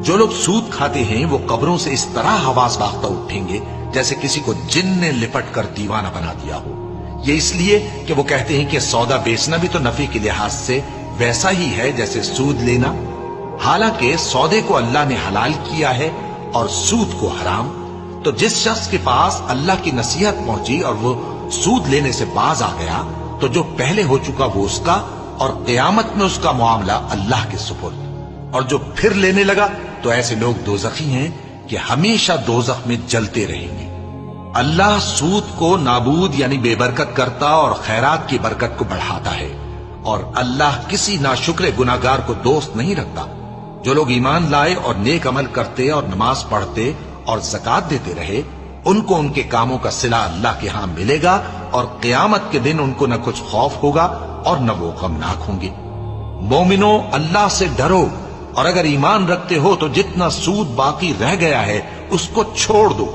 جو لوگ سود کھاتے ہیں وہ قبروں سے اس طرح حواس باختہ اٹھیں گے جیسے کسی کو جن نے لپٹ کر دیوانہ بنا دیا ہو، یہ اس لیے کہ وہ کہتے ہیں کہ سودا بیچنا بھی تو نفع کے لحاظ سے ویسا ہی ہے جیسے سود لینا، حالانکہ سودے کو اللہ نے حلال کیا ہے اور سود کو حرام۔ تو جس شخص کے پاس اللہ کی نصیحت پہنچی اور وہ سود لینے سے باز آ گیا تو جو پہلے ہو چکا وہ اس کا، اور قیامت میں اس کا معاملہ اللہ کے سپرد، اور جو پھر لینے لگا تو ایسے لوگ دوزخی ہیں کہ ہمیشہ دوزخ میں جلتے رہیں گے۔ اللہ سود کو نابود یعنی بے برکت کرتا اور خیرات کی برکت کو بڑھاتا ہے، اور اللہ کسی ناشکر گناہگار کو دوست نہیں رکھتا۔ جو لوگ ایمان لائے اور نیک عمل کرتے اور نماز پڑھتے اور زکات دیتے رہے، ان کو ان کے کاموں کا صلہ اللہ کے ہاں ملے گا، اور قیامت کے دن ان کو نہ کچھ خوف ہوگا اور نہ وہ غمناک ہوں گے۔ مومنو، اللہ سے ڈرو، اور اگر ایمان رکھتے ہو تو جتنا سود باقی رہ گیا ہے اس کو چھوڑ دو،